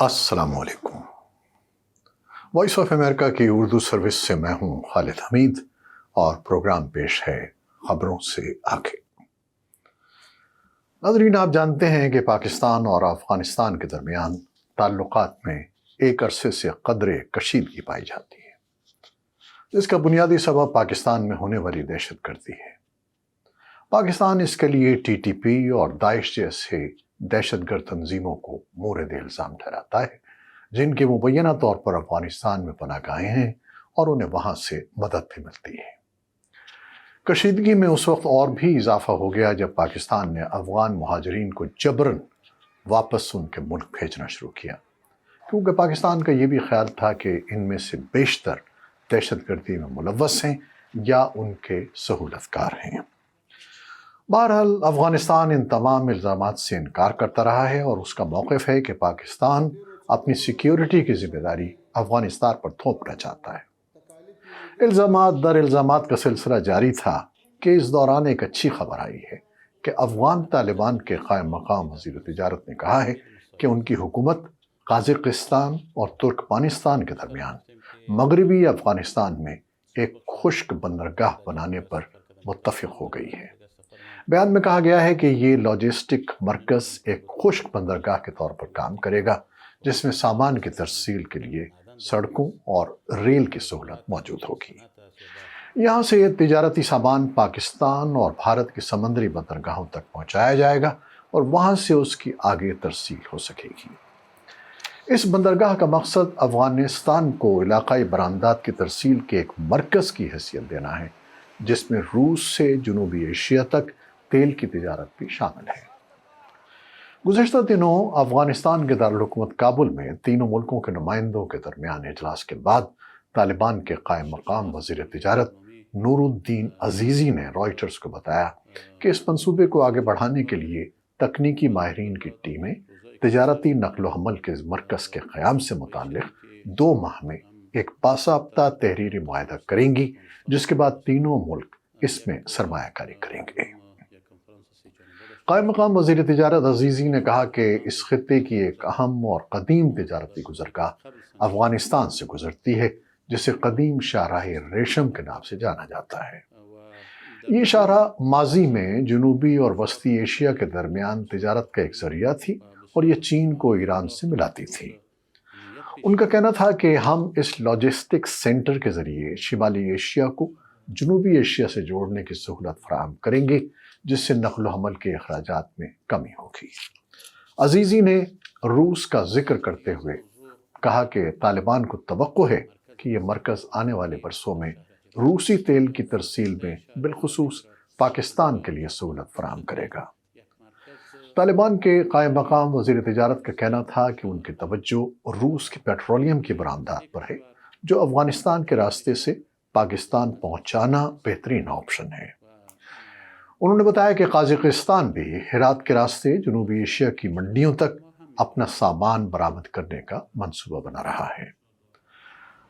अस्सलाम वालेकुम। Voice of America की उर्दू सर्विस से मैं हूं खालिद हमीद और प्रोग्राम पेश है खबरों से आगे। नाज़रीन, आप जानते हैं कि पाकिस्तान और अफ़गानिस्तान के दरमियान ताल्लुकात में एक अरसे से कदरे कशीदगी पाई जाती है, जिसका बुनियादी सबब पाकिस्तान में होने वाली दहशतगर्दी है। पाकिस्तान इसके लिए TTP और दाइश जैसे दहशतगर्द तंजीमों को मोरद इल्ज़ाम ठहराता है, जिनकी मुबैना तौर पर अफगानिस्तान में पनाहगाहें हैं और उन्हें वहाँ से मदद भी मिलती है। कशीदगी में उस वक्त और भी इजाफा हो गया जब पाकिस्तान ने अफगान मुहाजिरीन को जबरन वापस उनके मुल्क भेजना शुरू किया, क्योंकि पाकिस्तान का ये भी ख्याल था कि इनमें से बेशतर दहशतगर्दी में मुलव्वस हैं या उनके सहूलतकार हैं। बहरहाल अफगानिस्तान इन तमाम इल्ज़ामात से इनकार करता रहा है और उसका मौक़िफ़ है कि पाकिस्तान अपनी सिक्योरिटी की जिम्मेदारी अफगानिस्तान पर थोपना चाहता है। इल्ज़ामात दर इल्ज़ामात का सिलसिला जारी था कि इस दौरान एक अच्छी खबर आई है कि अफगान तालिबान के कायम मकाम वज़ीर तिजारत ने कहा है कि उनकी हुकूमत कज़ाकिस्तान और तुर्कमानिस्तान के दरमियान मगरबी अफगानिस्तान में एक खुश्क बंदरगाह बनाने पर मुत्तफ़िक़ हो गई है। बयान में कहा गया है कि ये लॉजिस्टिक मरकज़ एक खुश्क बंदरगाह के तौर पर काम करेगा, जिसमें सामान की तरसील के लिए सड़कों और रेल की सहूलत मौजूद होगी। यहाँ से तिजारती सामान पाकिस्तान और भारत की समंदरी बंदरगाहों तक पहुँचाया जाएगा और वहाँ से उसकी आगे तरसील हो सकेगी। इस बंदरगाह का मकसद अफगानिस्तान को इलाकाई बरामदात की तरसील के एक मरकज़ की हैसियत देना है, जिसमें रूस से जनूबी एशिया तक तेल की तिजारत भी शामिल है। गुज़श्ता दिनों अफगानिस्तान के दारुल-हुकूमत काबुल में तीनों मुल्कों के नुमाइंदों के दरमियान इजलास के बाद तालिबान के कायम मकाम वज़ीर तिजारत नूरुद्दीन अज़ीज़ी ने रॉयटर्स को बताया कि इस मंसूबे को आगे बढ़ाने के लिए तकनीकी माहिरीन की टीमें तिजारती नक़्ल व हमल के मरकज़ के क़याम से मुताल्लिक़ 2 माह में एक बासाब्ता तहरीरी मुआहदा करेंगी, जिसके बाद तीनों मुल्क इसमें सरमायाकारी करेंगे। कायम मकाम वज़ीर तिजारत अज़ीज़ी ने कहा कि इस खित्ते की एक अहम और कदीम तिजारती गुज़रगाह अफ़गानिस्तान से गुज़रती है, जिसे कदीम शाहराह रेशम के नाम से जाना जाता है। ये शाहराह माजी में जनूबी और वस्ती एशिया के दरमियान तिजारत का एक ज़रिया थी और ये चीन को ईरान से मिलाती थी। उनका कहना था कि हम इस लॉजिस्टिक्स सेंटर के ज़रिए शिमाली एशिया को जनूबी एशिया से जोड़ने की सहूलत फराहम करेंगे, जिससे नक़्ल व हमल के अखराजात में कमी होगी। अज़ीज़ी ने रूस का जिक्र करते हुए कहा कि तालिबान को तवक्को है कि यह मरकज़ आने वाले बरसों में रूसी तेल की तरसील में बिलखुसूस पाकिस्तान के लिए सहूलत फराहम करेगा। तालिबान के कायम मकाम वज़ीर तिजारत का कहना था कि उनकी तवज्जो रूस की पेट्रोलियम की बरामदात पर है, जो अफ़गानिस्तान के रास्ते से पाकिस्तान पहुँचाना बेहतरीन ऑप्शन है। उन्होंने बताया कि कज़ाकिस्तान भी हेरात के रास्ते जनूबी एशिया की मंडियों तक अपना सामान बरामद करने का मंसूबा बना रहा है।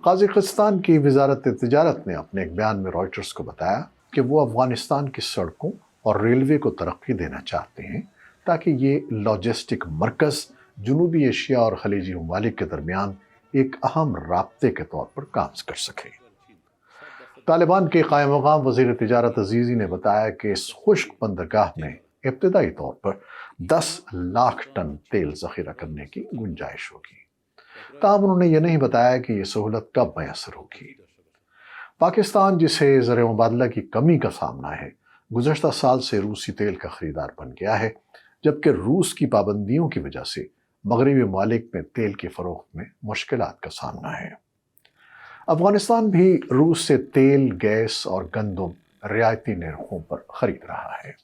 कज़ाकिस्तान की वज़ारत तिजारत ने अपने एक बयान में रॉयटर्स को बताया कि वो अफ़गानिस्तान की सड़कों और रेलवे को तरक्की देना चाहते हैं, ताकि ये लॉजिस्टिक मरकज़ जनूबी एशिया और खलीजी ममालिक के दरमियान एक अहम राब्ते के तौर पर काम कर सके। तालिबान के कायम मकाम वज़ीर तिजारत अज़ीज़ी ने बताया कि इस खुश्क बंदरगाह में इब्तिदाई तौर पर 10 लाख टन तेल ज़ख़ीरा करने की गुंजाइश होगी। ताहम उन्होंने यह नहीं बताया कि यह सहूलत कब मैसर होगी। पाकिस्तान, जिसे ज़र मुबादला की कमी का सामना है, गुज़श्ता साल से रूसी तेल का ख़रीदार बन गया है, जबकि रूस की पाबंदियों की वजह से मगरबी ममालिक में तेल की फ़रोख्त में मुश्किलात का सामना है। अफ़गानिस्तान भी रूस से तेल, गैस और गंदम रियायती नरखों पर ख़रीद रहा है।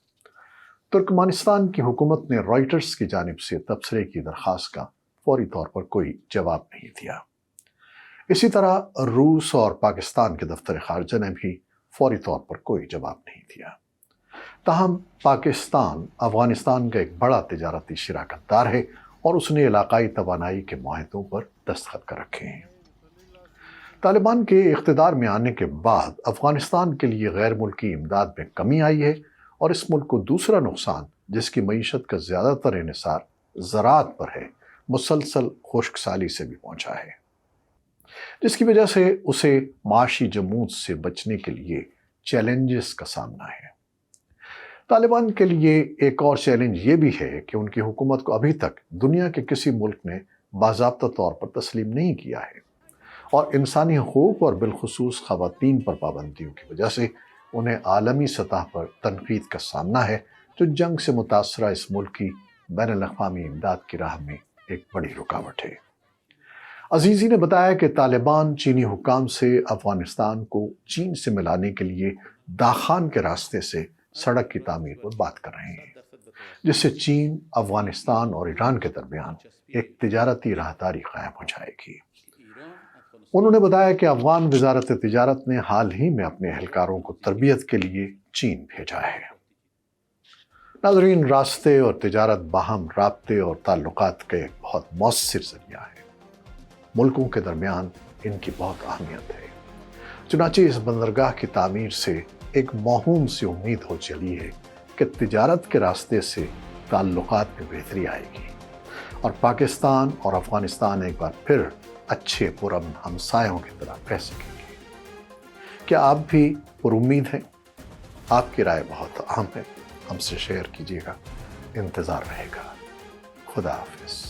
तुर्कमानिस्तान की हुकूमत ने रॉयटर्स की जानिब से तबसरे की दरख्वास्त का फौरी तौर पर कोई जवाब नहीं दिया। इसी तरह रूस और पाकिस्तान के दफ्तर ख़ारजा ने भी फौरी तौर पर कोई जवाब नहीं दिया। ताहम पाकिस्तान अफ़गानिस्तान का एक बड़ा तिजारती शिराकतदार है और उसने इलाकाई तवानाई के मुआहदों पर दस्तखत कर रखे हैं। तालिबान के इख्तिदार में आने के बाद अफ़गानिस्तान के लिए गैर मुल्की इमदाद में कमी आई है और इस मुल्क को दूसरा नुकसान, जिसकी मईशत का ज़्यादातर इन्हिसार ज़राअत पर है, مسلسل خشک سالی سے بھی پہنچا ہے، جس کی وجہ سے اسے معاشی جمود سے بچنے کے لیے چیلنجز کا سامنا ہے۔ طالبان کے لیے ایک اور چیلنج یہ بھی ہے کہ ان کی حکومت کو ابھی تک دنیا کے کسی ملک نے باضابطہ طور پر تسلیم نہیں کیا ہے، اور انسانی حقوق اور بالخصوص خواتین پر پابندیوں کی وجہ سے انہیں عالمی سطح پر تنقید کا سامنا ہے، جو جنگ سے متاثرہ اس ملک کی بین الاقوامی امداد کی راہ میں ایک بڑی رکاوٹ ہے۔ عزیزی نے بتایا کہ طالبان چینی حکام سے افغانستان کو چین سے ملانے کے لیے داخان کے راستے سے سڑک کی تعمیر پر بات کر رہے ہیں، جس سے چین، افغانستان اور ایران کے درمیان ایک تجارتی راہداری قائم ہو جائے گی۔ انہوں نے بتایا کہ افغان وزارت تجارت نے حال ہی میں اپنے اہلکاروں کو تربیت کے لیے چین بھیجا ہے۔ ناظرین، راستے اور تجارت باہم رابطے اور تعلقات کا ایک بہت مؤثر ذریعہ ہے۔ ملکوں کے درمیان ان کی بہت اہمیت ہے۔ چنانچہ اس بندرگاہ کی تعمیر سے ایک موہوم سی امید ہو چلی ہے کہ تجارت کے راستے سے تعلقات میں بہتری آئے گی اور پاکستان اور افغانستان ایک بار پھر اچھے پرامن ہمسایوں کی طرح رہ سکیں گے۔ کیا آپ بھی پر امید ہیں؟ آپ کی رائے بہت اہم ہے، ہم سے شیئر کیجیے گا، انتظار رہے گا۔ خدا حافظ۔